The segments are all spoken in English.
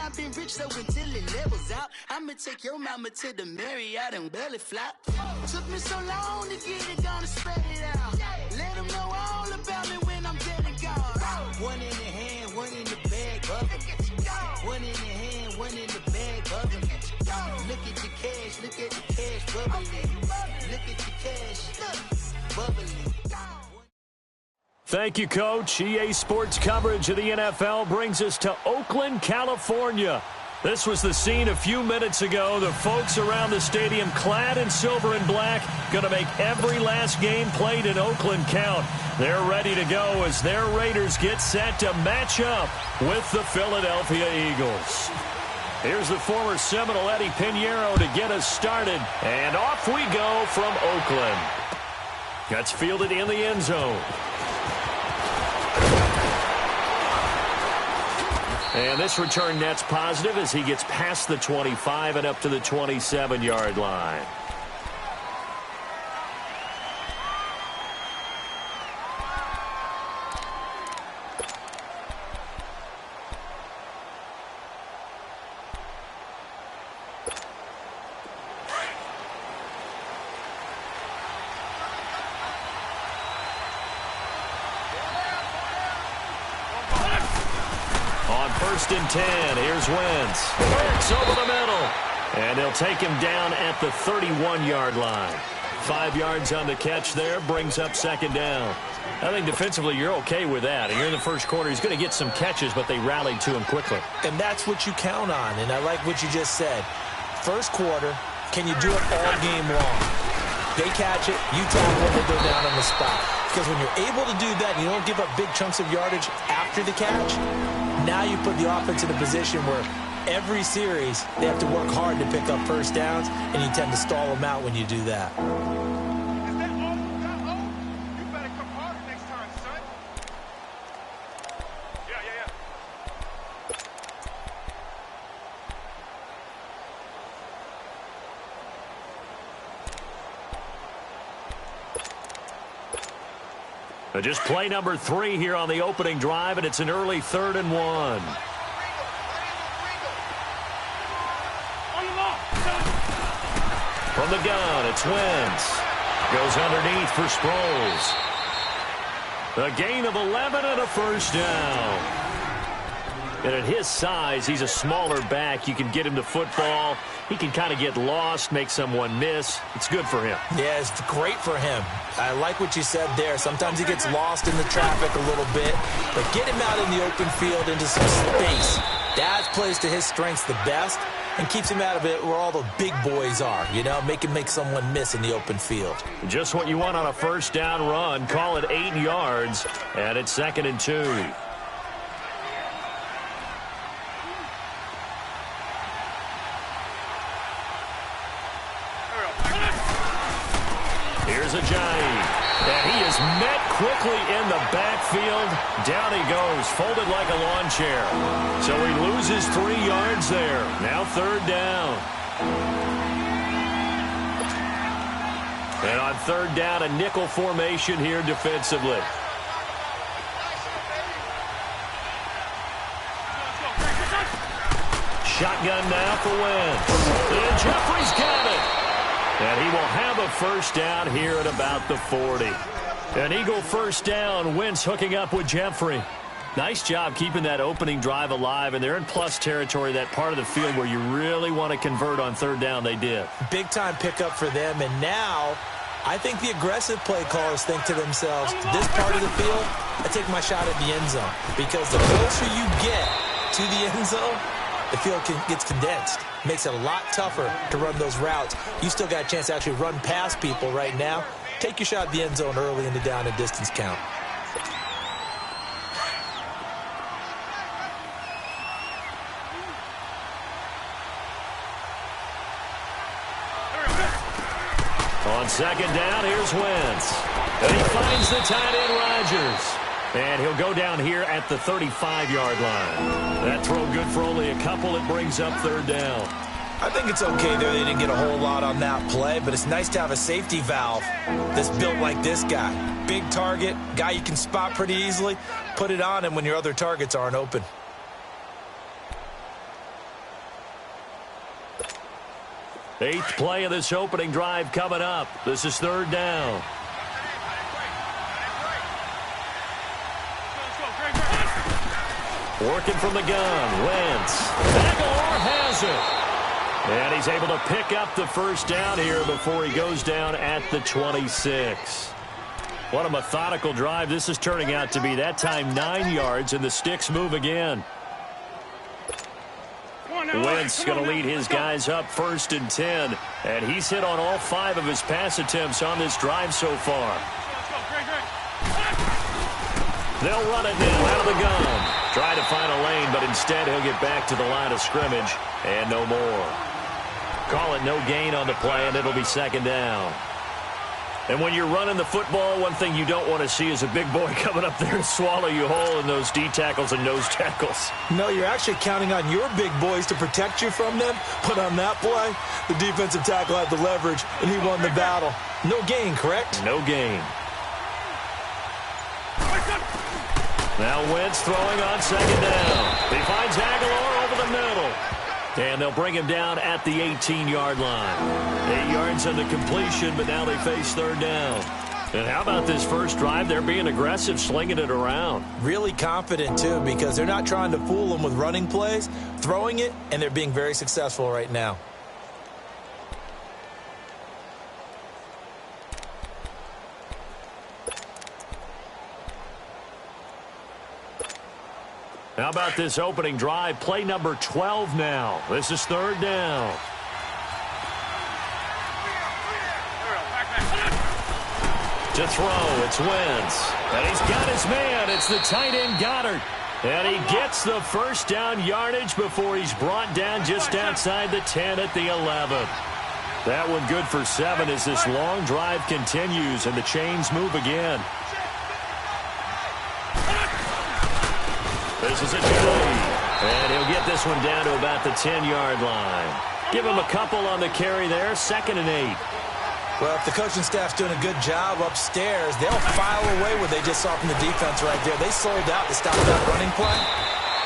I've been rich, so until it levels out, I'ma take your mama to the Marriott and belly flop. Took me so long to get it, gonna spread it out. Let them know all about me when I'm dead and gone. One in the hand, one in the bag, bubbling. One in the hand, one in the bag, bubbling. Look at the cash, look at the cash, bubbling. Look at the cash, bubbling. Thank you, Coach. EA Sports coverage of the NFL brings us to Oakland, California. This was the scene a few minutes ago. The folks around the stadium clad in silver and black going to make every last game played in Oakland count. They're ready to go as their Raiders get set to match up with the Philadelphia Eagles. Here's the former Seminole Eddie Pinheiro to get us started. And off we go from Oakland. Gets fielded in the end zone. And this return net's positive as he gets past the 25 and up to the 27-yard line. First and 10. Here's Wentz. Works over the middle. And they'll take him down at the 31-yard line. 5 yards on the catch there. Brings up second down. I think defensively you're okay with that. And you're in the first quarter. He's going to get some catches, but they rallied to him quickly. And that's what you count on. And I like what you just said. First quarter, can you do it all game long? They catch it, you tackle it, they go down on the spot. Because when you're able to do that, you don't give up big chunks of yardage after the catch. Now you put the offense in a position where every series they have to work hard to pick up first downs, and you tend to stall them out when you do that. Is that all you got? You better come harder next time, son. Yeah. Just play number 3 here on the opening drive, and it's an early 3rd and 1. From the gun, it's Wentz. Goes underneath for Sproles. A gain of 11 and a first down. And at his size, he's a smaller back. You can get him the football. He can kind of get lost, make someone miss. It's good for him. Yeah, it's great for him. I like what you said there. Sometimes he gets lost in the traffic a little bit. But get him out in the open field into some space. That plays to his strengths the best and keeps him out of it where all the big boys are. You know, make him make someone miss in the open field. Just what you want on a first down run. Call it 8 yards, and it's 2nd and 2. Here's Ajayi, and he is met quickly in the backfield. Down he goes, folded like a lawn chair. So he loses 3 yards there. Now 3rd down. And on 3rd down, a nickel formation here defensively. Shotgun now for Wentz. And Jeffrey's got it. And he will have a first down here at about the 40. An Eagle first down. Wentz hooking up with Jeffrey. Nice job keeping that opening drive alive, and they're in plus territory, that part of the field where you really want to convert on 3rd down. They did. Big-time pickup for them, and now I think the aggressive play callers think to themselves, this part of the field, I take my shot at the end zone, because the closer you get to the end zone, the field gets condensed. Makes it a lot tougher to run those routes. You still got a chance to actually run past people right now. Take your shot at the end zone early in the down and distance count. On 2nd down, here's Wentz. And he finds the tight end, Rodgers. And he'll go down here at the 35-yard line. That throw good for only a couple. It brings up 3rd down. I think it's okay there. They didn't get a whole lot on that play, but it's nice to have a safety valve that's built like this guy. Big target, guy you can spot pretty easily. Put it on him when your other targets aren't open. 8th play of this opening drive coming up. This is 3rd down. Working from the gun, Wentz. Aguilar has it. And he's able to pick up the first down here before he goes down at the 26. What a methodical drive this is turning out to be. That time 9 yards, and the sticks move again. Wentz going to lead his guys up 1st and 10. And he's hit on all 5 of his pass attempts on this drive so far. They'll run it now out of the gun. Try to find a lane, but instead he'll get back to the line of scrimmage and no more. Call it no gain on the play, and it'll be 2nd down. And when you're running the football, one thing you don't want to see is a big boy coming up there to swallow you whole in those D tackles and nose tackles. No, you're actually counting on your big boys to protect you from them. But on that play, the defensive tackle had the leverage, and he won the battle. No gain, correct? No gain. Now Wentz throwing on 2nd down. He finds Aguilar over the middle. And they'll bring him down at the 18-yard line. 8 yards on the completion, but now they face 3rd down. And how about this first drive? They're being aggressive, slinging it around. Really confident, too, because they're not trying to fool them with running plays, throwing it, and they're being very successful right now. How about this opening drive? Play number 12 now. This is 3rd down. To throw, it's Wentz. And he's got his man. It's the tight end Goddard. And he gets the first down yardage before he's brought down just outside the 10 at the 11. That one good for 7 as this long drive continues and the chains move again. This is a Joey, and he'll get this one down to about the 10-yard line. Give him a couple on the carry there, 2nd and 8. Well, if the coaching staff's doing a good job upstairs, they'll file away what they just saw from the defense right there. They sold out to stop that running play.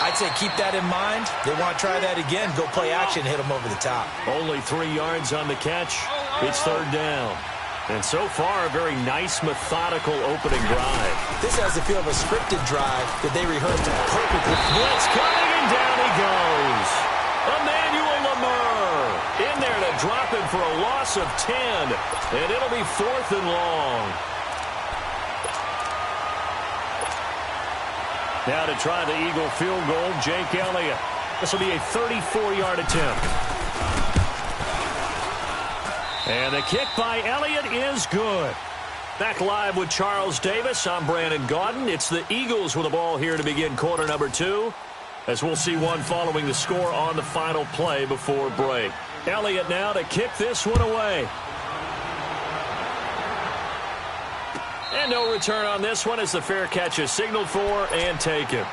I'd say keep that in mind. They want to try that again, go play action, hit them over the top. Only 3 yards on the catch. It's 3rd down. And so far, a very nice, methodical opening drive. This has the feel of a scripted drive that they rehearsed perfectly. Blitz coming, and down he goes. Emmanuel Lamar in there to drop him for a loss of 10. And it'll be 4th and long. Now to try the Eagle field goal, Jake Elliott. This will be a 34-yard attempt. And the kick by Elliott is good. Back live with Charles Davis. I'm Brandon Gaudin. It's the Eagles with the ball here to begin quarter number 2. As we'll see one following the score on the final play before break. Elliott now to kick this one away. And no return on this one as the fair catch is signaled for and taken.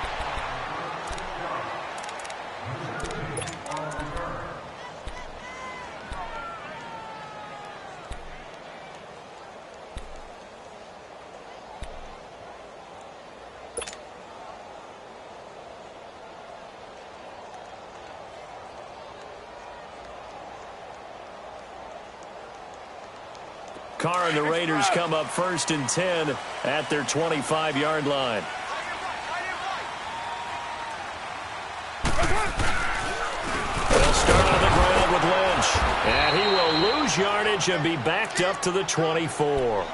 Carr and the Raiders come up 1st and 10 at their 25-yard line. They'll start on the ground with Lynch. And he will lose yardage and be backed up to the 24.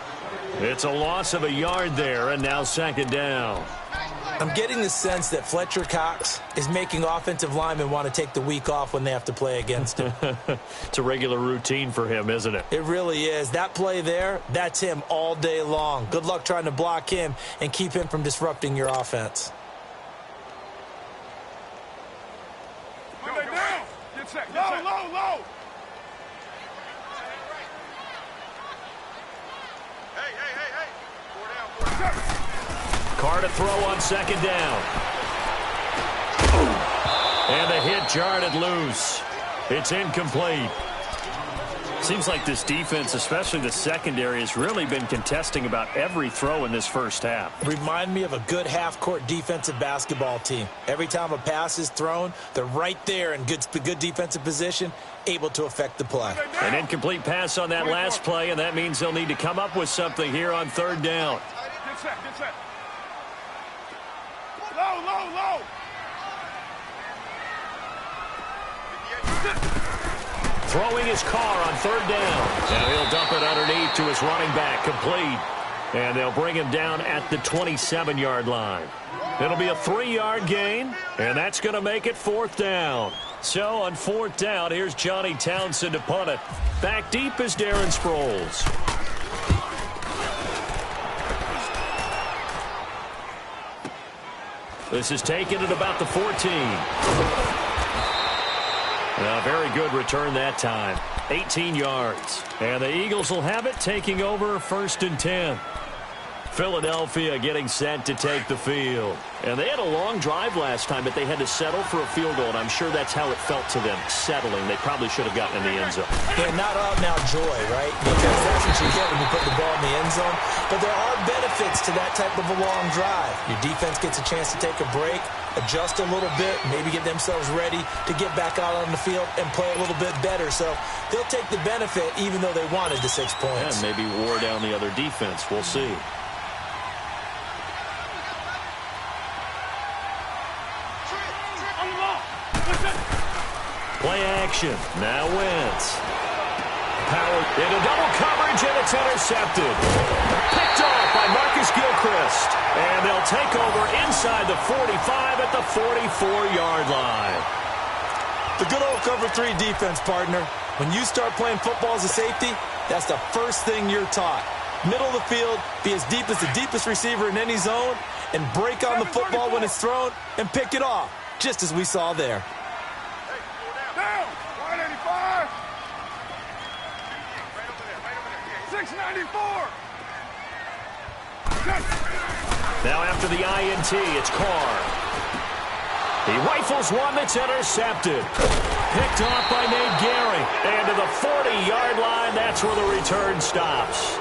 It's a loss of a yard there, and now 2nd down. I'm getting the sense that Fletcher Cox is making offensive linemen want to take the week off when they have to play against him. It's a regular routine for him, isn't it? It really is. That play there, that's him all day long. Good luck trying to block him and keep him from disrupting your offense. Get set. Low. Hey. 4 down. Carr to throw on 2nd down. And the hit jarred it loose. It's incomplete. Seems like this defense, especially the secondary, has really been contesting about every throw in this first half. Remind me of a good half-court defensive basketball team. Every time a pass is thrown, they're right there in good defensive position, able to affect the play. An incomplete pass on that last play, and that means they'll need to come up with something here on third down. Get set, get set. Low, low, low. Throwing his car on third down. And he'll dump it underneath to his running back, complete. And they'll bring him down at the 27-yard line. It'll be a 3-yard gain, and that's going to make it fourth down. So on fourth down, here's Johnny Townsend to punt it. Back deep is Darren Sproles. This is taken at about the 14. A very good return that time. 18 yards. And the Eagles will have it, taking over first and 10. Philadelphia getting set to take the field. And they had a long drive last time, but they had to settle for a field goal, and I'm sure that's how it felt to them, settling. They probably should have gotten in the end zone. And not out now joy, right? Because that's what you get when you put the ball in the end zone. But there are benefits to that type of a long drive. Your defense gets a chance to take a break, adjust a little bit, maybe get themselves ready to get back out on the field and play a little bit better. So they'll take the benefit even though they wanted the 6 points. And maybe wore down the other defense. We'll see. Play action. Now Wentz. Power into double coverage, and it's intercepted. Picked off by Marcus Gilchrist. And they'll take over inside the 45 at the 44-yard line. The good old cover 3 defense, partner. When you start playing football as a safety, that's the first thing you're taught. Middle of the field, be as deep as the deepest receiver in any zone, and break on the football when it's thrown and pick it off, just as we saw there. Down. 185. 694. Now after the INT, it's Carr. He rifles one that's intercepted. Picked off by Nate Gehring. And to the 40-yard line, that's where the return stops.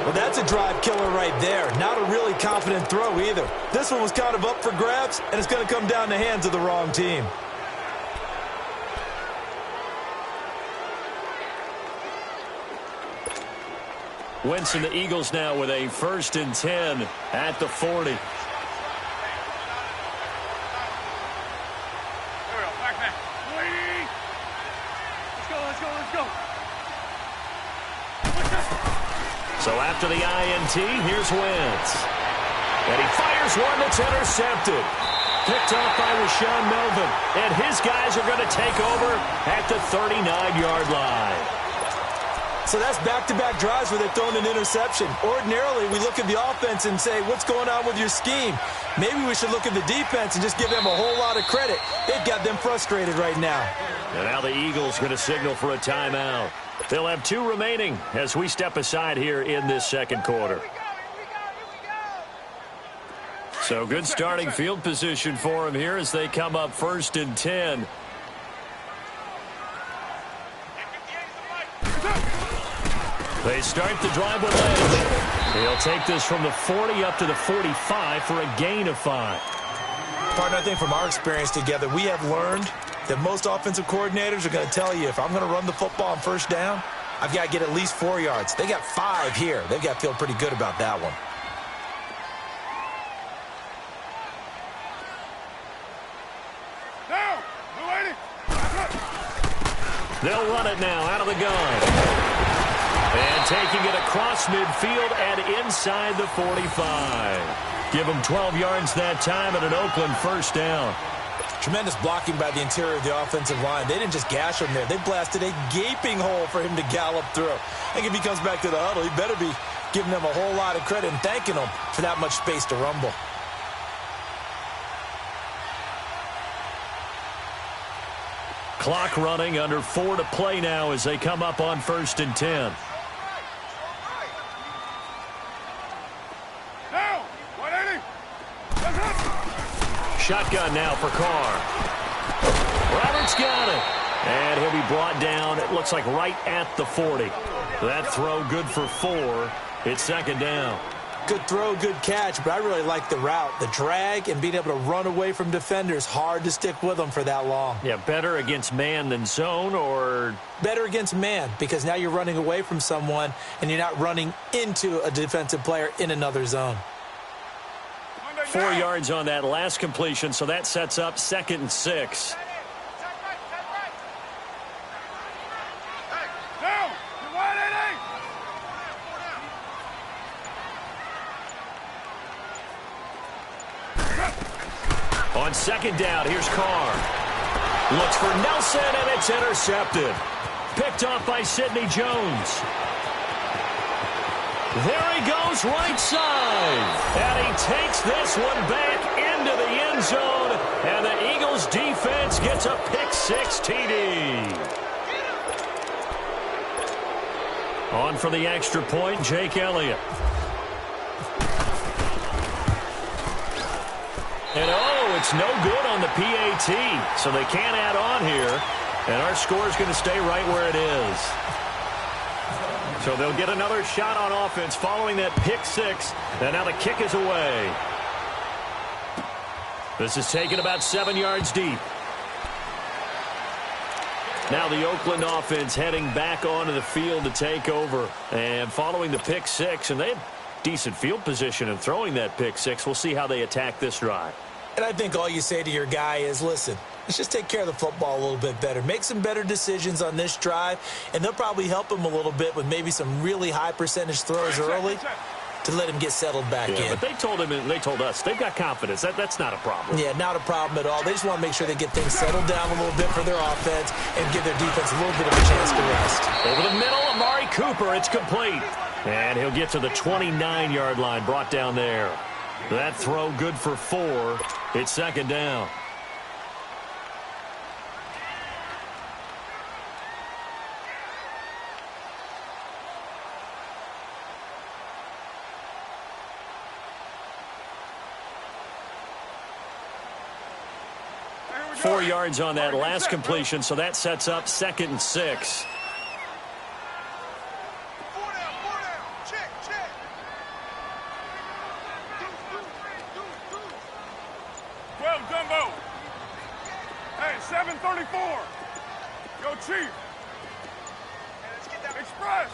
Well, that's a drive killer right there. Not a really confident throw either. This one was kind of up for grabs, and it's going to come down the hands of the wrong team. Wentz and the Eagles now with a first and 10 at the 40. So after the INT, here's Wentz. And he fires one that's intercepted. Picked off by Rashaan Melvin. And his guys are going to take over at the 39-yard line. So that's back-to-back drives where they've thrown an interception. Ordinarily, we look at the offense and say, what's going on with your scheme? Maybe we should look at the defense and just give them a whole lot of credit. They've got them frustrated right now. And now the Eagles going to signal for a timeout. They'll have 2 remaining as we step aside here in this second quarter. So good starting field position for them here as they come up first and 10. They start the drive with Lynch. He'll take this from the 40 up to the 45 for a gain of 5. Partner, I think from our experience together, we have learned that most offensive coordinators are going to tell you, if I'm going to run the football on first down, I've got to get at least 4 yards. They got 5 here. They've got to feel pretty good about that one. They'll run it now out of the gun. And taking it across midfield and inside the 45. Give them 12 yards that time and an Oakland first down. Tremendous blocking by the interior of the offensive line. They didn't just gash him there. They blasted a gaping hole for him to gallop through. I think if he comes back to the huddle, he better be giving them a whole lot of credit and thanking them for that much space to rumble. Clock running, under 4 to play now as they come up on first and 10. Shotgun now for Carr. Roberts got it. And he'll be brought down, it looks like right at the 40. That throw good for 4. It's second down. Good throw, good catch, but I really like the route. The drag and being able to run away from defenders, hard to stick with them for that long. Yeah, better against man than zone, or? Better against man, because now you're running away from someone and you're not running into a defensive player in another zone. 4 yards on that last completion, so that sets up 2nd and 6. On 2nd down, here's Carr. Looks for Nelson, and it's intercepted. Picked off by Sidney Jones. There he goes, right side. And he takes this one back into the end zone. And the Eagles defense gets a pick-6 TD. On for the extra point, Jake Elliott. And it's no good on the PAT, so they can't add on here. And our score is going to stay right where it is. So they'll get another shot on offense following that pick-6. And now the kick is away. This is taken about 7 yards deep. Now the Oakland offense heading back onto the field to take over. And following the pick-6, and they have decent field position in throwing that pick-6. We'll see how they attack this drive. And I think all you say to your guy is, listen, let's just take care of the football a little bit better. Make some better decisions on this drive, and they'll probably help him a little bit with maybe some really high percentage throws early to let him get settled back in. But they told him, and they told us, they've got confidence. That's not a problem. Yeah, not a problem at all. They just want to make sure they get things settled down a little bit for their offense and give their defense a little bit of a chance to rest. Over the middle, Amari Cooper, it's complete. And he'll get to the 29-yard line, brought down there. That throw good for 4. It's second down. Go. 4 yards on that last completion, so that sets up 2nd and 6. Hey, 734. Go, Chief. Express.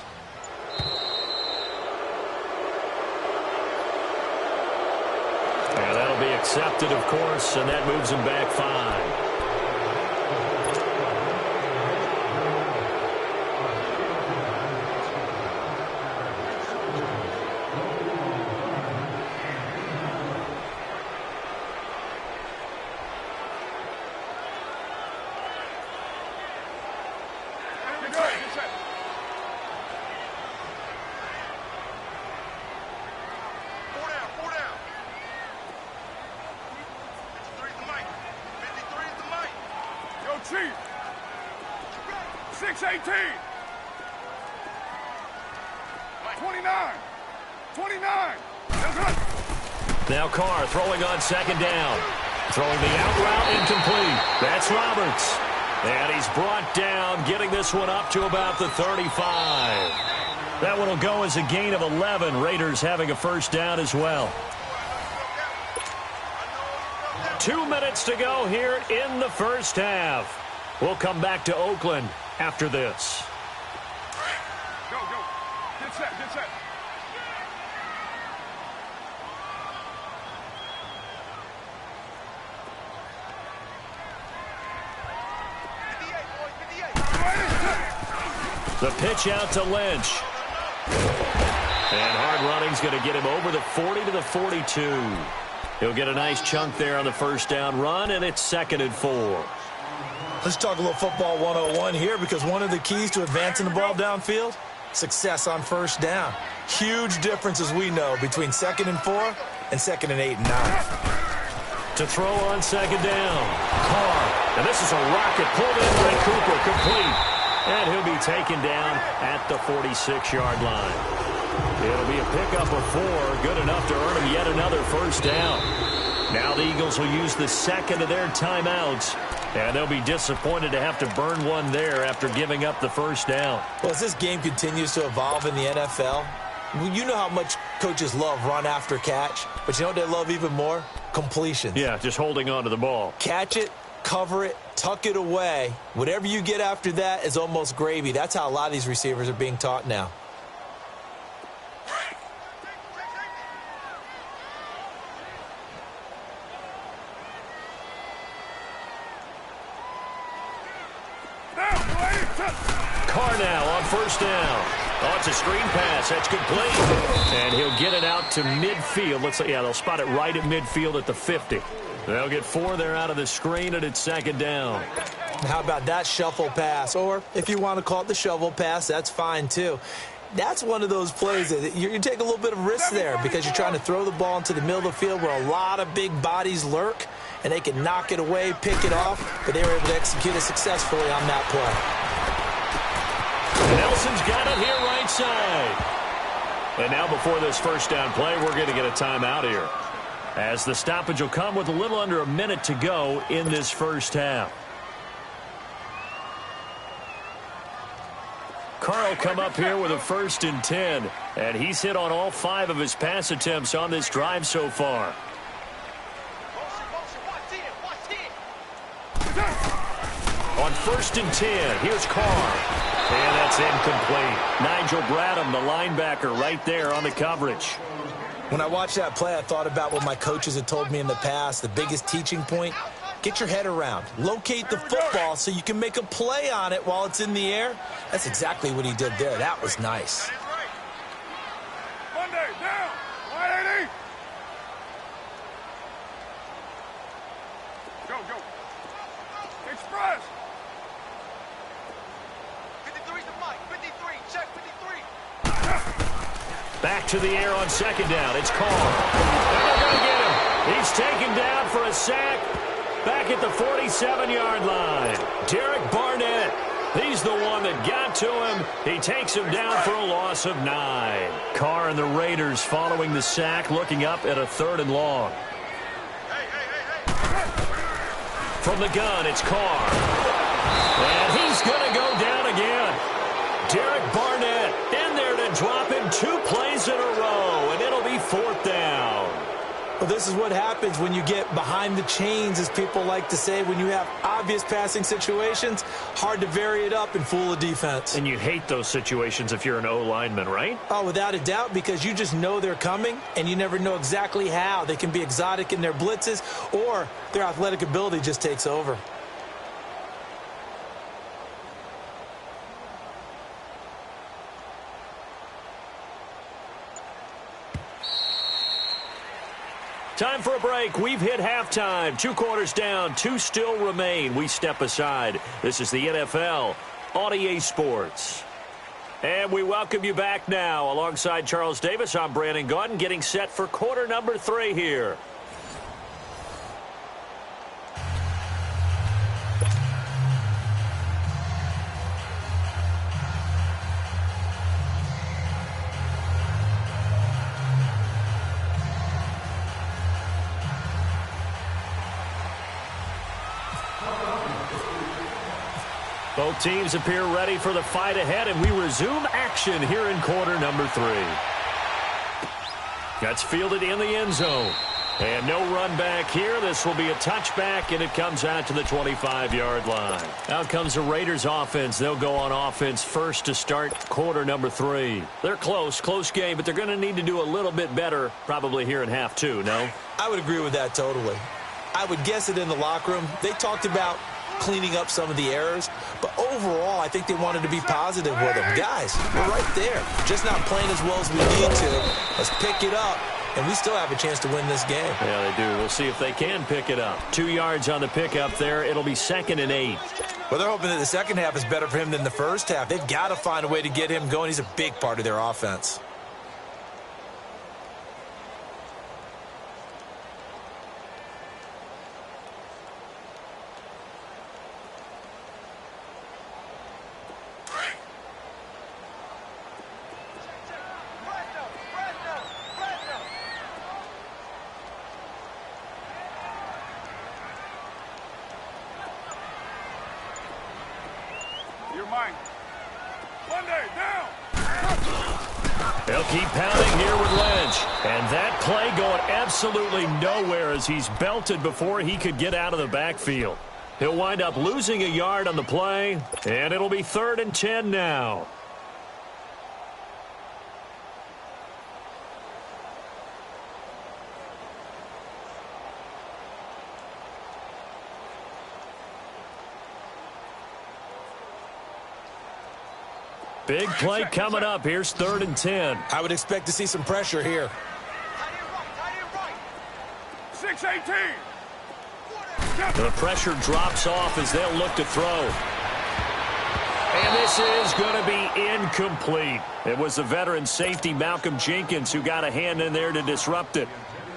And that'll be accepted, of course, and that moves him back 5. Chief. 618. 29. 29. Now Carr throwing on 2nd down. Throwing the out route incomplete. That's Roberts. And he's brought down, getting this one up to about the 35. That one will go as a gain of 11. Raiders having a first down as well. 2 minutes to go here in the first half. We'll come back to Oakland after this. Go. Get set. The pitch out to Lynch. And hard running's going to get him over the 40 to the 42. He'll get a nice chunk there on the first down run, and it's 2nd and 4. Let's talk a little football 101 here, because one of the keys to advancing the ball downfield, success on first down. Huge difference, as we know, between 2nd and 4 and 2nd and 8 and 9. To throw on 2nd down. Carr. And this is a rocket pulled in by Cooper, complete. And he'll be taken down at the 46-yard line. It'll be a pickup of 4, good enough to earn him yet another first down. Now the Eagles will use the second of their timeouts, and they'll be disappointed to have to burn one there after giving up the first down. Well, as this game continues to evolve in the NFL, you know how much coaches love run after catch, but you know what they love even more? Completions. Yeah, just holding on to the ball. Catch it, cover it, tuck it away. Whatever you get after that is almost gravy. That's how a lot of these receivers are being taught now. Carr now on first down. Oh, it's a screen pass. That's complete. And he'll get it out to midfield. They'll spot it right at midfield at the 50. They'll get 4 there out of the screen, and it's second down. How about that shuffle pass? Or if you want to call it the shovel pass, that's fine too. That's one of those plays that you take a little bit of risk there because you're trying to throw the ball into the middle of the field where a lot of big bodies lurk, and they can knock it away, pick it off, but they were able to execute it successfully on that play. Nelson's got it here right side. And now before this first down play, we're going to get a timeout here, as the stoppage will come with a little under a minute to go in this first half. Carr will come up here with a 1st and 10, and he's hit on all 5 of his pass attempts on this drive so far. On 1st and 10, here's Carr. And that's incomplete. Nigel Bradham, the linebacker, right there on the coverage. When I watched that play, I thought about what my coaches had told me in the past. The biggest teaching point, get your head around. Locate the football so you can make a play on it while it's in the air. That's exactly what he did there. That was nice. Monday, down. 180. Go, go. Express. 53's the mic. 53. Check 53. Back to the air on second down. It's Carr. And they're going to get him. He's taken down for a sack back at the 47-yard line. Derek Barnett. He's the one that got to him. He takes him down for a loss of 9. Carr and the Raiders following the sack, looking up at a 3rd and long. From the gun, it's Carr. And he's going to go down again. Derek Barnett in there to drop him 2 plays in a row, and it'll be 4th down. Well, this is what happens when you get behind the chains, as people like to say. When you have obvious passing situations, hard to vary it up and fool a defense. And you hate those situations if you're an O-lineman, right? Oh, without a doubt, because you just know they're coming, and you never know exactly how. They can be exotic in their blitzes, or their athletic ability just takes over. Time for a break. We've hit halftime. 2 quarters down. 2 still remain. We step aside. This is the NFL on EA Sports. And we welcome you back now. Alongside Charles Davis, I'm Brandon Gaudin, getting set for quarter number 3 here. Both teams appear ready for the fight ahead, and we resume action here in quarter number 3. That's fielded in the end zone. And no run back here. This will be a touchback, and it comes out to the 25-yard line. Out comes the Raiders offense. They'll go on offense first to start quarter number 3. They're close game, but they're going to need to do a little bit better probably here in half 2, no? I would agree with that totally. I would guess it in the locker room. They talked about cleaning up some of the errors, but overall, I think they wanted to be positive with them. Guys, we're right there. Just not playing as well as we need to. Let's pick it up, and we still have a chance to win this game. Yeah, they do. We'll see if they can pick it up. 2 yards on the pickup there. It'll be 2nd and 8. Well, they're hoping that the second half is better for him than the first half. They've got to find a way to get him going. He's a big part of their offense. You're mine. Monday, down. They'll keep pounding here with Lynch. And that play going absolutely nowhere as he's belted before he could get out of the backfield. He'll wind up losing a yard on the play, and it'll be 3rd and 10 now. Big play coming up. Here's 3rd and 10. I would expect to see some pressure here. Tight end right. 6-18. The pressure drops off as they'll look to throw. And this is going to be incomplete. It was the veteran safety Malcolm Jenkins who got a hand in there to disrupt it.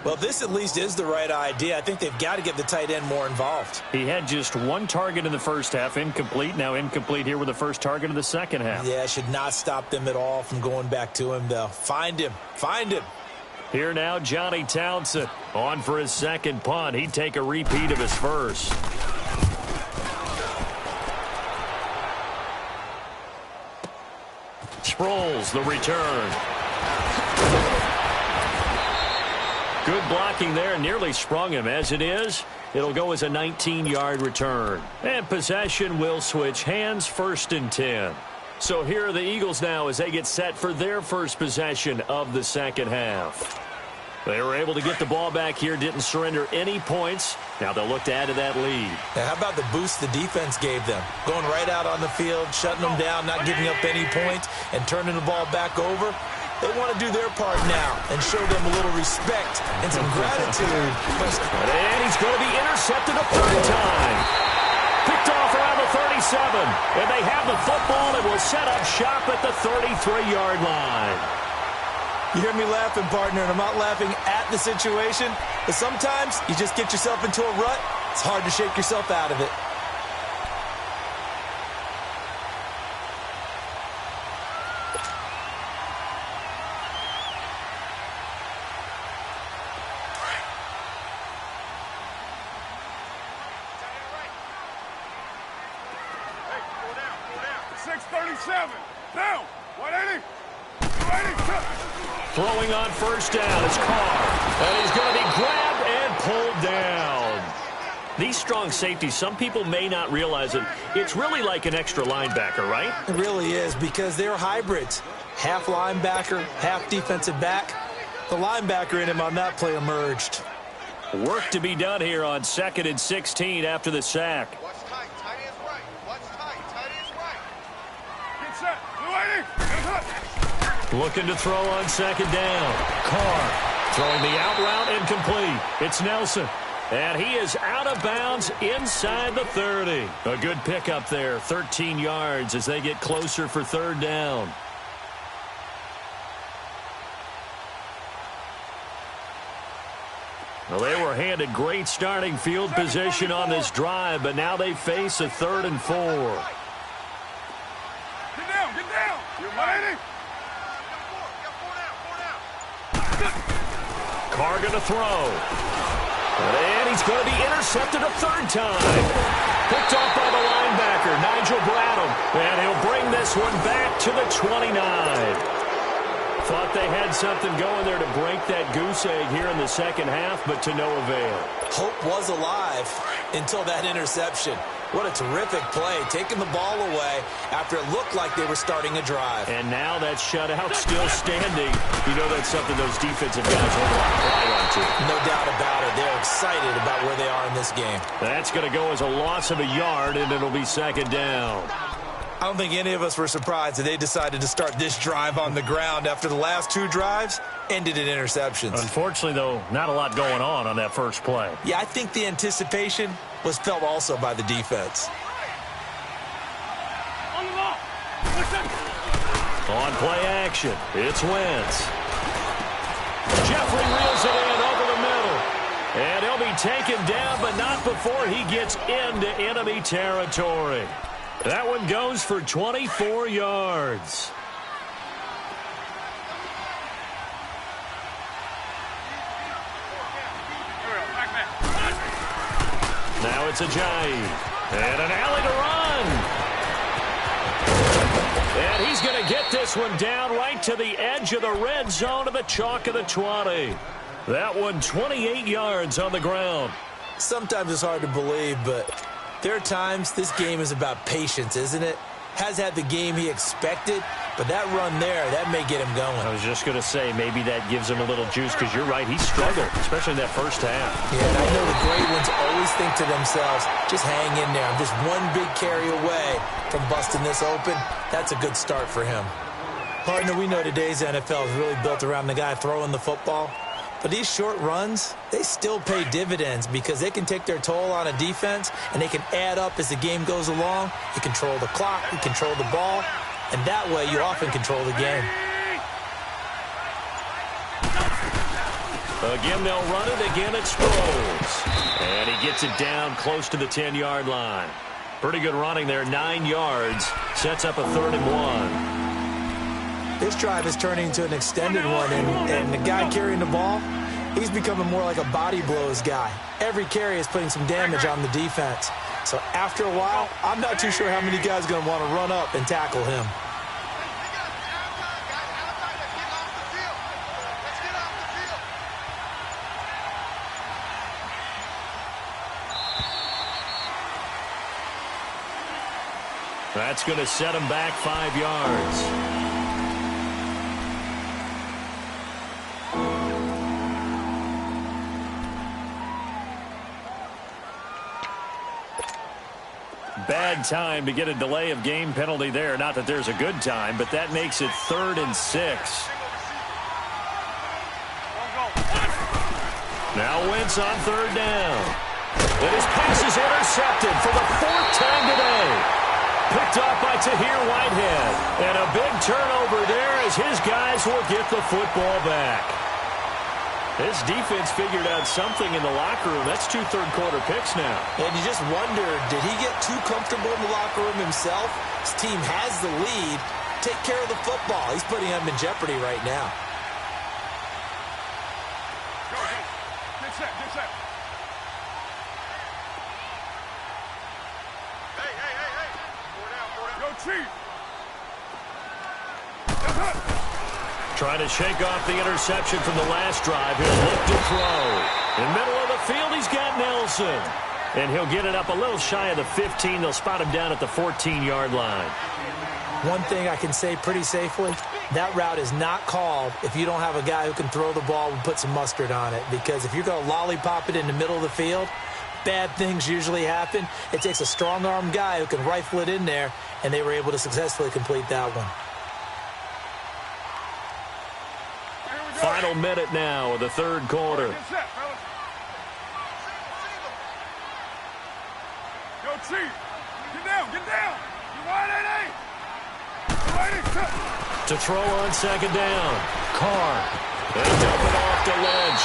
Well, this at least is the right idea. I think they've got to get the tight end more involved. He had just 1 target in the first half, incomplete. Now incomplete here with the first target of the second half. Yeah, should not stop them at all from going back to him, though. Find him. Find him. Here now, Johnny Townsend on for his second punt. He'd take a repeat of his first. Sproles, the return. Good blocking there, nearly sprung him. As it is, it'll go as a 19-yard return. And possession will switch hands, 1st and 10. So here are the Eagles now as they get set for their first possession of the second half. They were able to get the ball back here, didn't surrender any points. Now they'll look to add to that lead. Now, how about the boost the defense gave them? Going right out on the field, shutting them down, not giving up any points, and turning the ball back over. They want to do their part now and show them a little respect and some gratitude. And he's going to be intercepted a 3rd time. Picked off around the 37. And they have the football and will set up shop at the 33-yard line. You hear me laughing, partner, and I'm not laughing at the situation, but sometimes you just get yourself into a rut. It's hard to shake yourself out of it. Hey, go down. 637. Down. 180. 280. Throwing on first down is Carr. And he's going to be grabbed and pulled down. These strong safeties, some people may not realize it. It's really like an extra linebacker, right? It really is, because they're hybrids. Half linebacker, half defensive back. The linebacker in him on that play emerged. Work to be done here on 2nd and 16 after the sack. Watch tight. Tight end's right. Watch tight. Tight end's right. Get set. 280. Get hut. Looking to throw on 2nd down. Carr throwing the out route incomplete. It's Nelson. And he is out of bounds inside the 30. A good pickup there, 13 yards as they get closer for 3rd down. Well, they were handed great starting field position on this drive, but now they face a 3rd and 4. Get down. Get down. You're 180. Carr going to throw. And he's going to be intercepted a 3rd time. Picked off by the linebacker, Nigel Bradham. And he'll bring this one back to the 29. Thought they had something going there to break that goose egg here in the second half, but to no avail. Hope was alive until that interception. What a terrific play, taking the ball away after it looked like they were starting a drive. And now that shutout still standing. You know that's something those defensive guys will rely on to. No doubt about it. They're excited about where they are in this game. That's going to go as a loss of a yard, and it'll be 2nd down. I don't think any of us were surprised that they decided to start this drive on the ground after the last 2 drives ended in interceptions. Unfortunately, though, not a lot going on that first play. Yeah, I think the anticipation was felt also by the defense. On play action, it's Wentz. Jeffrey reels it in over the middle. And he'll be taken down, but not before he gets into enemy territory. That one goes for 24 yards. Now it's Ajayi. And an alley to run. to get this one down right to the edge of the red zone of the chalk of the 20. That one 28 yards on the ground. Sometimes it's hard to believe, but there are times this game is about patience, isn't it? Has had the game he expected, but that run there, that may get him going. I was just going to say, maybe that gives him a little juice, because you're right, he struggled, especially in that first half. Yeah, and I know the great ones always think to themselves, just hang in there. I'm just one big carry away from busting this open. That's a good start for him. Partner, we know today's NFL is really built around the guy throwing the football. But these short runs, they still pay dividends because they can take their toll on a defense, and they can add up as the game goes along. You control the clock, you control the ball, and that way you often control the game. Again, they'll run it. Again, it Sproles. And he gets it down close to the 10-yard line. Pretty good running there, 9 yards. Sets up a 3rd and 1. This drive is turning into an extended one, and the guy carrying the ball, he's becoming more like a body blows guy. Every carry is putting some damage on the defense. So after a while, I'm not too sure how many guys are going to want to run up and tackle him. That's going to set him back 5 yards. Bad time to get a delay of game penalty there. Not that there's a good time, but that makes it 3rd and 6. Now Wentz on 3rd down. And his pass is intercepted for the 4th time today. Picked off by Tahir Whitehead. And a big turnover there as his guys will get the football back. This defense figured out something in the locker room. That's 2 third-quarter picks now. And you just wonder, did he get too comfortable in the locker room himself? His team has the lead. Take care of the football. He's putting them in jeopardy right now. Go, go. Get set, get set. Hey, hey, hey, hey. 4 down, 4 down. Go, Chief. Trying to shake off the interception from the last drive. He'll look to throw. In the middle of the field, he's got Nelson. And he'll get it up a little shy of the 15. They'll spot him down at the 14-yard line. One thing I can say pretty safely, that route is not called if you don't have a guy who can throw the ball and put some mustard on it. Because if you're going to lollipop it in the middle of the field, bad things usually happen. It takes a strong-arm guy who can rifle it in there, and they were able to successfully complete that one. Final minute now of the 3rd quarter. Get set, fellas. Go, Chief. Get down, get down. You wide, 8-8. To throw on 2nd down. Carr. They dump it off to Lynch.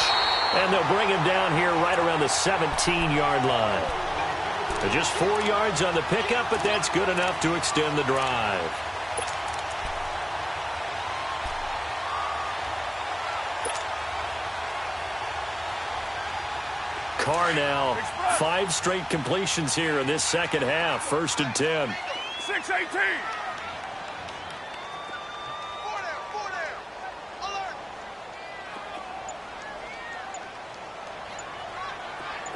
And they'll bring him down here right around the 17-yard line. Just 4 yards on the pickup, but that's good enough to extend the drive. Carr now, 5 straight completions here in this second half. 1st and 10. 6-18. 4 down, 4 down. Alert.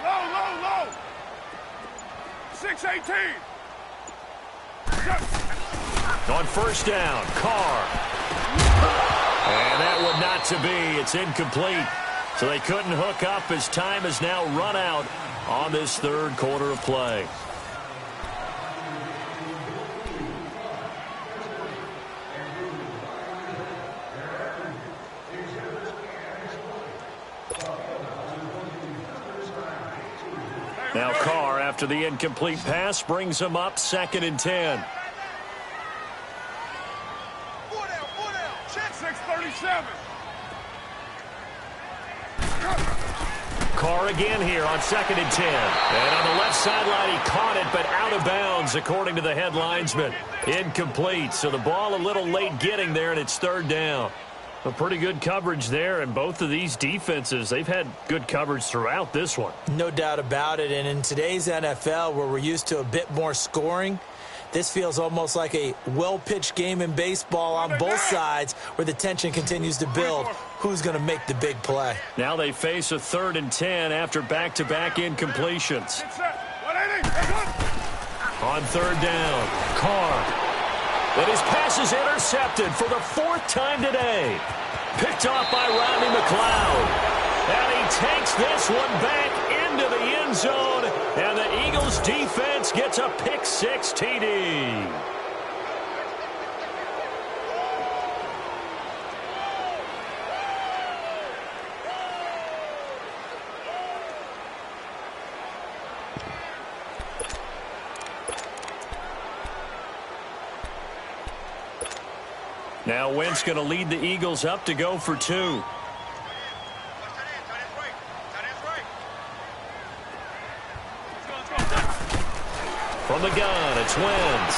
Low, low, low. 6-18. On 1st down, Carr. And that one not to be. It's incomplete. So they couldn't hook up as time has now run out on this 3rd quarter of play. Now Carr, after the incomplete pass, brings him up 2nd and 10. 4 down, 4 down. Check 6:37. Carr again here on 2nd and 10. And on the left sideline, he caught it, but out of bounds, according to the head linesman. Incomplete. So the ball a little late getting there, and it's 3rd down. A pretty good coverage there, and both of these defenses, they've had good coverage throughout this one. No doubt about it. And in today's NFL, where we're used to a bit more scoring, This feels almost like a well-pitched game in baseball on both sides where the tension continues to build. Who's going to make the big play? Now they face a 3rd and 10 after back-to-back incompletions. On 3rd down, Carr. But his pass is intercepted for the 4th time today. Picked off by Rodney McLeod. And he takes this one back into the end zone. And the Eagles defense gets a pick-6 TD. Now Wentz going to lead the Eagles up to go for 2. From the gun, it's Wentz.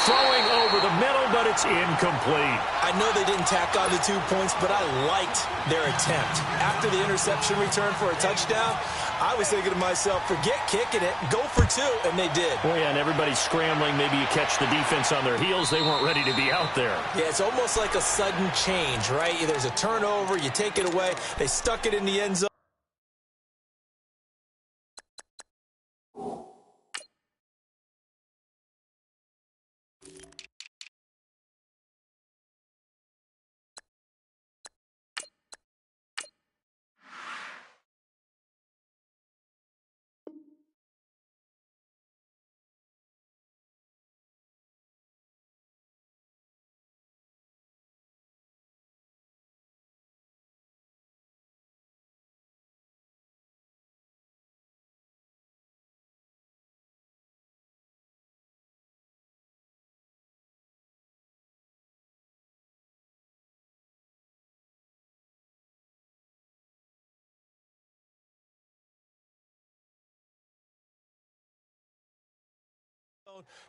Throwing over the middle, but it's incomplete. I know they didn't tack on the 2 points, but I liked their attempt. After the interception return for a touchdown, I was thinking to myself, forget kicking it, go for 2, and they did. Well, yeah, and everybody's scrambling. Maybe you catch the defense on their heels. They weren't ready to be out there. Yeah, it's almost like a sudden change, right? There's a turnover, you take it away. They stuck it in the end zone.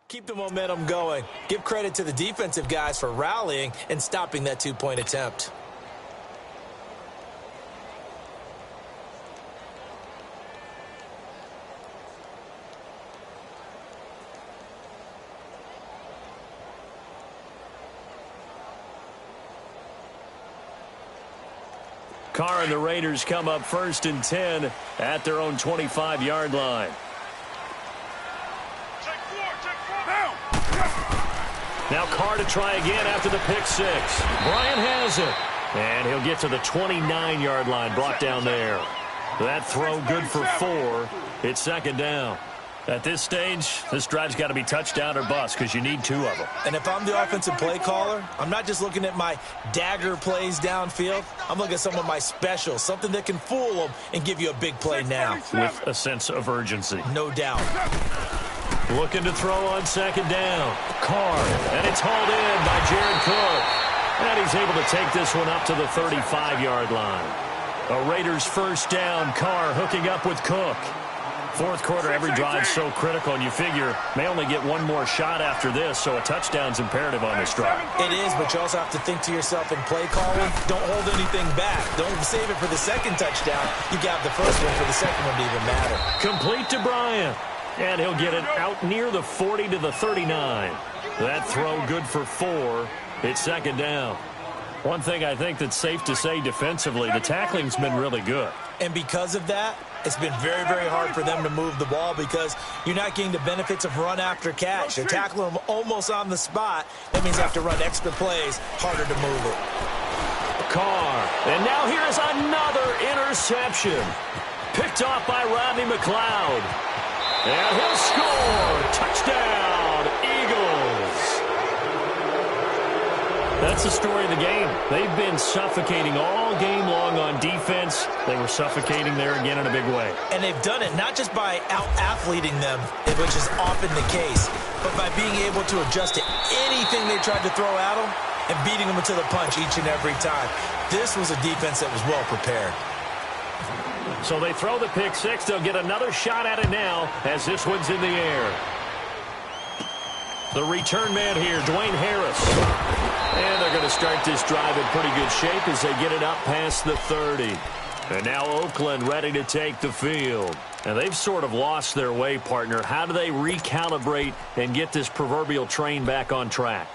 Keep the momentum going. Give credit to the defensive guys for rallying and stopping that 2-point attempt. Carr and the Raiders come up 1st and 10 at their own 25-yard line. Now Carr to try again after the pick-6. Bryant has it. And he'll get to the 29-yard line, brought down there. That throw good for 4. It's 2nd down. At this stage, this drive's got to be touchdown or bust because you need 2 of them. And if I'm the offensive play caller, I'm not just looking at my dagger plays downfield. I'm looking at some of my specials, something that can fool them and give you a big play now. With a sense of urgency. No doubt. Looking to throw on 2nd down. Carr, and it's hauled in by Jared Cook. And he's able to take this one up to the 35-yard line. A Raiders 1st down. Carr hooking up with Cook. 4th quarter, every drive's so critical, and you figure may only get one more shot after this, so a touchdown's imperative on this drive. It is, but you also have to think to yourself in play calling, don't hold anything back. Don't save it for the 2nd touchdown. You got the 1st one for the 2nd one to even matter. Complete to Bryant. And he'll get it out near the 40 to the 39. That throw good for 4. It's 2nd down. One thing I think that's safe to say defensively, the tackling's been really good. And because of that, it's been very, very hard for them to move the ball because you're not getting the benefits of run after catch. They're tackling them almost on the spot. That means they have to run extra plays, harder to move it. Carr. And now here's another interception. Picked off by Rodney McLeod. And he'll score. Touchdown, Eagles. That's the story of the game. They've been suffocating all game long on defense. They were suffocating there again in a big way. And they've done it not just by out-athleting them, which is often the case, but by being able to adjust to anything they tried to throw at them and beating them to the punch each and every time. This was a defense that was well prepared. So they throw the pick-6. They'll get another shot at it now as this one's in the air. The return man here, Dwayne Harris. And they're going to start this drive in pretty good shape as they get it up past the 30. And now Oakland ready to take the field. And they've sort of lost their way, partner. How do they recalibrate and get this proverbial train back on track?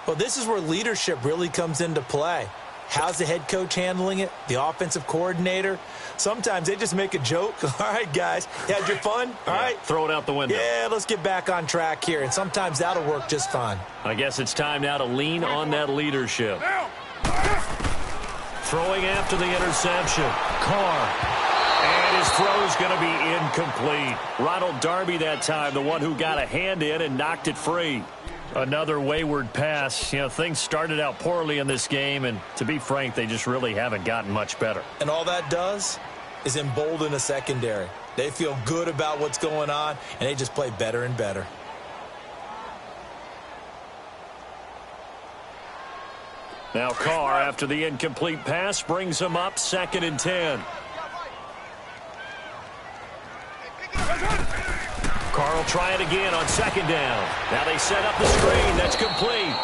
Well, this is where leadership really comes into play. How's the head coach handling it? The offensive coordinator? Sometimes they just make a joke. All right, guys, you had your fun? All right. Throw it out the window. Yeah, let's get back on track here. And sometimes that'll work just fine. I guess it's time now to lean on that leadership. Throwing after the interception. Carr. And his throw's going to be incomplete. Ronald Darby that time, the one who got a hand in and knocked it free. Another wayward pass. You know, things started out poorly in this game, and to be frank, they just really haven't gotten much better. And all that does is embolden a secondary. They feel good about what's going on, and they just play better and better. Now Carr, after the incomplete pass, brings him up 2nd and 10. Carr will try it again on 2nd down. Now they set up the screen. That's complete.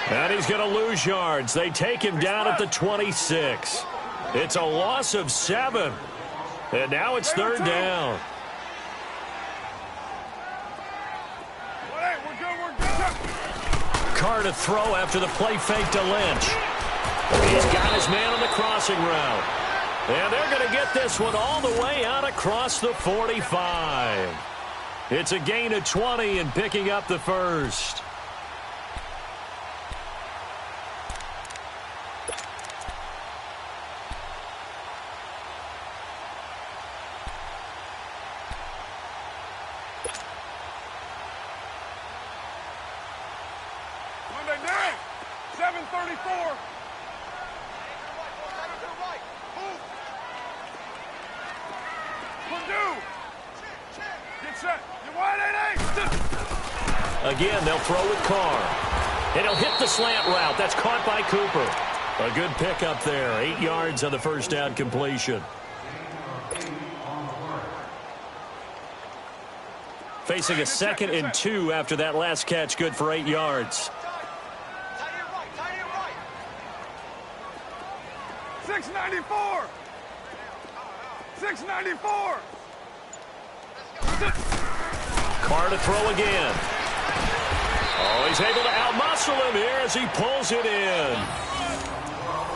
And he's going to lose yards. They take him down at the 26. It's a loss of 7. And now it's 3rd down. Carr to throw after the play fake to Lynch. He's got his man on the crossing route. And they're going to get this one all the way out across the 45. It's a gain of 20 and picking up the first. Monday down. 7:34. Purdue. Get set. You're wide 8-8. Again, they'll throw with Carr. And he'll hit the slant route. That's caught by Cooper. A good pickup there. 8 yards on the first down completion. Facing a 2nd and 2 after that last catch. Good for 8 yards. Tight end right, tight end right. 694. 694. Carr to throw again. Oh, he's able to outmuscle him here as he pulls it in.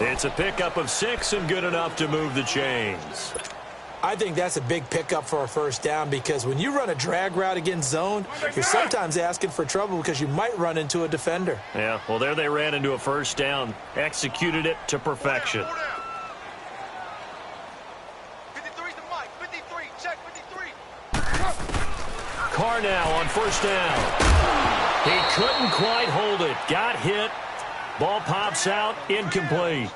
It's a pickup of 6 and good enough to move the chains. I think that's a big pickup for a first down because when you run a drag route against zone, you're sometimes asking for trouble because you might run into a defender. Yeah, well, there they ran into a first down. Executed it to perfection. 53's the mic. 53. Check 53. Carr now on first down. He couldn't quite hold it. Got hit. Ball pops out. Incomplete.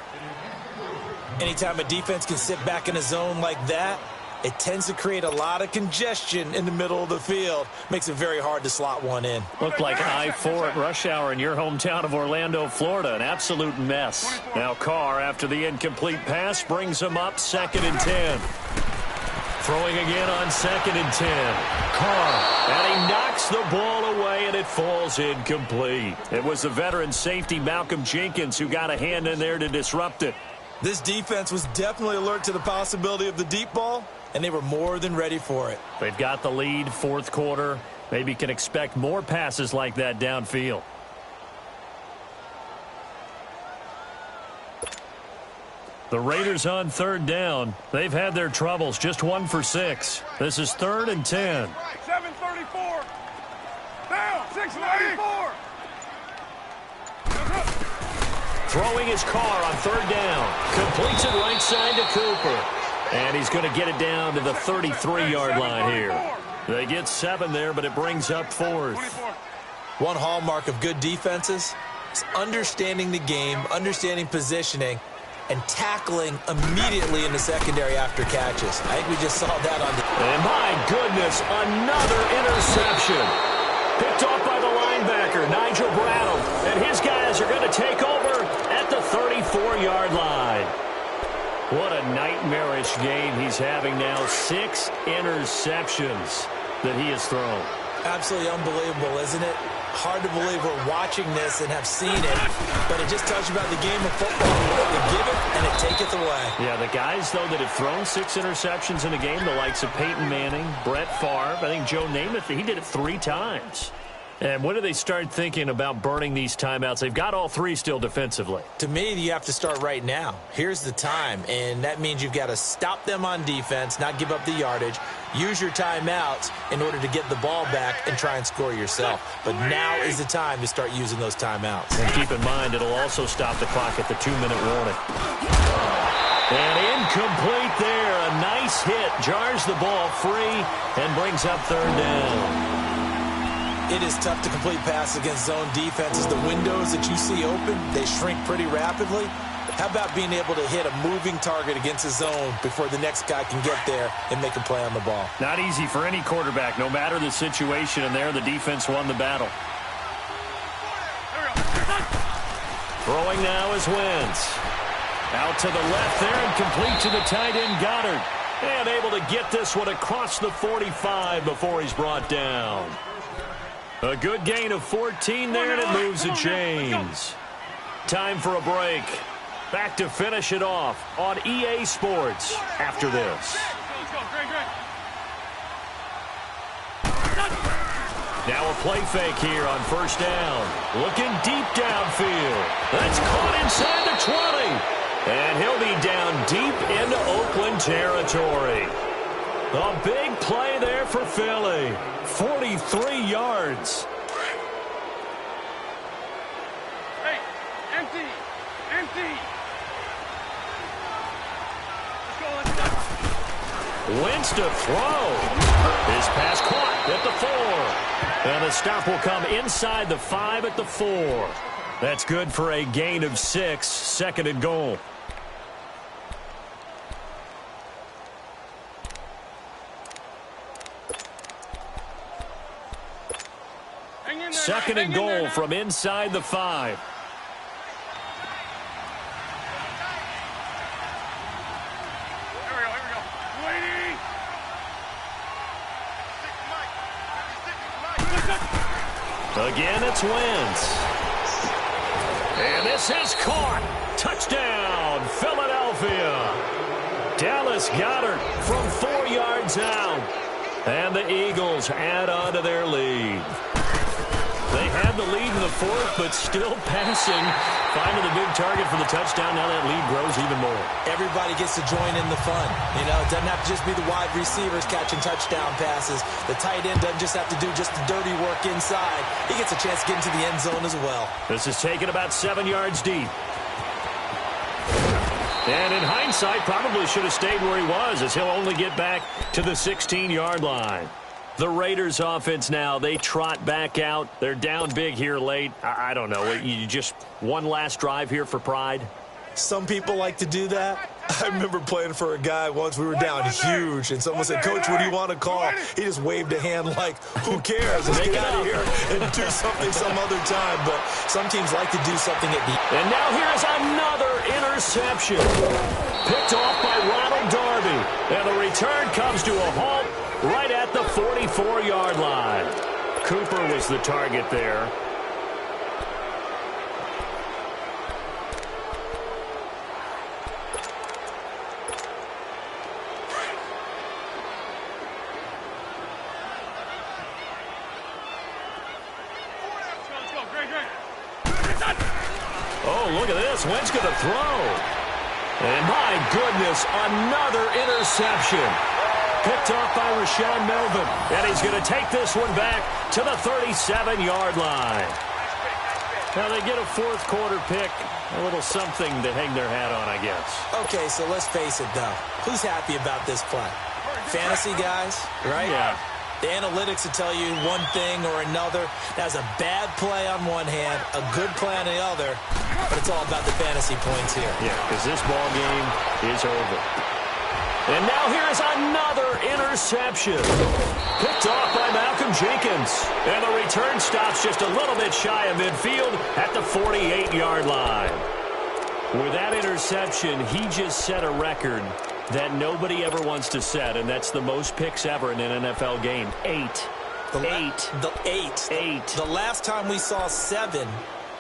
Anytime a defense can sit back in a zone like that, it tends to create a lot of congestion in the middle of the field. Makes it very hard to slot one in. Looked like I-4 at rush hour in your hometown of Orlando, Florida. An absolute mess. Now Carr, after the incomplete pass, brings him up 2nd and 10. Throwing again on 2nd and 10. Carr, and he knocks the ball away, and it falls incomplete. It was the veteran safety Malcolm Jenkins who got a hand in there to disrupt it. This defense was definitely alert to the possibility of the deep ball, and they were more than ready for it. They've got the lead, 4th quarter. Maybe can expect more passes like that downfield. The Raiders on 3rd down. They've had their troubles, just 1 for 6. This is 3rd and 10. 7:34. Down. 6:94. Throwing his Carr on 3rd down. Completes it right side to Cooper. And he's going to get it down to the 33-yard line here. They get 7 there, but it brings up 4th. One hallmark of good defenses is understanding the game, understanding positioning, and tackling immediately in the secondary after catches. I think we just saw that on the... And my goodness, another interception. Picked off by the linebacker, Nigel Bradham. And his guys are going to take over at the 34-yard line. What a nightmarish game he's having now. 6 interceptions that he has thrown. Absolutely unbelievable, isn't it? Hard to believe we're watching this and have seen it, but it just tells you about the game of football. You give it, and it taketh away. Yeah, the guys, though, that have thrown 6 interceptions in a game, the likes of Peyton Manning, Brett Favre, I think Joe Namath, he did it 3 times. And when do they start thinking about burning these timeouts? They've got all 3 still defensively. To me, you have to start right now. Here's the time, and that means you've got to stop them on defense, not give up the yardage, use your timeouts in order to get the ball back and try and score yourself. But now is the time to start using those timeouts. And keep in mind, it'll also stop the clock at the 2-minute warning. And incomplete there. A nice hit. Jars the ball free and brings up 3rd down. It is tough to complete passes against zone defenses. The windows that you see open, they shrink pretty rapidly. How about being able to hit a moving target against a zone before the next guy can get there and make a play on the ball? Not easy for any quarterback, no matter the situation, and there the defense won the battle. Throwing now is Wentz. Out to the left there and complete to the tight end Goddard. And able to get this one across the 45 before he's brought down. A good gain of 14 there, and it moves the chains. Time for a break. Back to finish it off on EA Sports after this. Now a play fake here on 1st down. Looking deep downfield. That's caught inside the 20. And he'll be down deep into Oakland territory. A big play there for Philly. 43 yards. Hey, empty. Let's go. Wentz to throw. His pass caught at the 4. And the stop will come inside the 5 at the 4. That's good for a gain of 6. 2nd and goal. Second and goal from inside the 5. Here we go. Waiting. Again, it's Wentz. And this is caught. Touchdown, Philadelphia. Dallas Goedert from 4 yards out. And the Eagles add on to their lead. They had the lead in the 4th, but still passing. Finding the big target for the touchdown. Now that lead grows even more. Everybody gets to join in the fun. You know, it doesn't have to just be the wide receivers catching touchdown passes. The tight end doesn't just have to do just the dirty work inside. He gets a chance to get into the end zone as well. This is taken about 7 yards deep. And in hindsight, probably should have stayed where he was, as he'll only get back to the 16-yard line. The Raiders offense now, they trot back out. They're down big here late. I don't know. You just one last drive here for pride? Some people like to do that. I remember playing for a guy once. We were down huge, and someone said, "Coach, what do you want to call?" He just waved a hand like, who cares? Let's get out of here and do something some other time. But some teams like to do something at the And now here's another interception. Picked off by Ronald Darby. And the return comes to a halt right at the 44-yard line. Cooper was the target there. Oh, look at this. Wentz going to throw. And my goodness, another interception. Picked off by Rashaan Melvin. And he's going to take this one back to the 37-yard line. Now they get a fourth quarter pick. A little something to hang their hat on, I guess. Okay, so let's face it, though. Who's happy about this play? Fantasy guys, right? Yeah. The analytics will tell you one thing or another. That's a bad play on one hand, a good play on the other, but it's all about the fantasy points here. Yeah, because this ball game is over. And now here's another interception. Picked off by Malcolm Jenkins. And the return stops just a little bit shy of midfield at the 48-yard line. With that interception, he just set a record that nobody ever wants to set, and that's the most picks ever in an NFL game, 8. Eight. The last time we saw 7,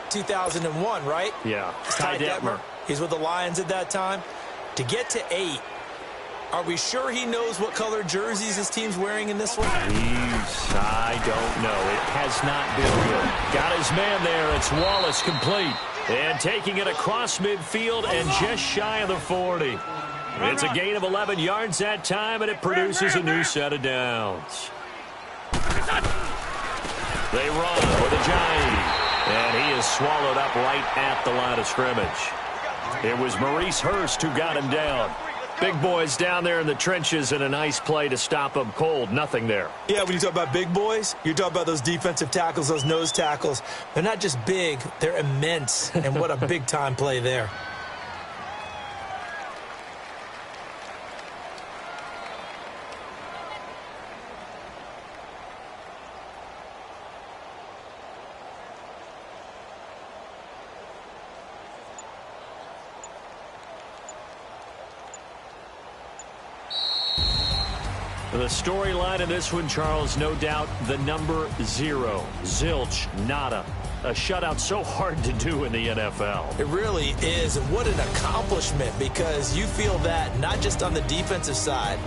2001, right? Yeah. It's Ty Detmer. He's with the Lions at that time. To get to 8, are we sure he knows what color jerseys his team's wearing in this one? I don't know. It has not been good. Got his man there. It's Wallace complete. And taking it across midfield and just shy of the 40. It's a gain of 11 yards that time, and it produces a new set of downs. They run with a Ajayi, and he is swallowed up right at the line of scrimmage. It was Maurice Hurst who got him down. Big boys down there in the trenches, and a nice play to stop them cold. Nothing there. Yeah, when you talk about big boys, you're talking about those defensive tackles, those nose tackles. They're not just big, they're immense, and what a big-time play there. The storyline in this one, Charles, no doubt the number 0. Zilch, nada. A shutout so hard to do in the NFL. It really is, and what an accomplishment, because you feel that not just on the defensive side,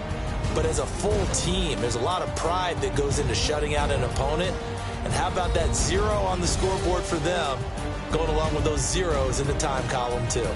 but as a full team. There's a lot of pride that goes into shutting out an opponent, and how about that 0 on the scoreboard for them, going along with those zeros in the time column too.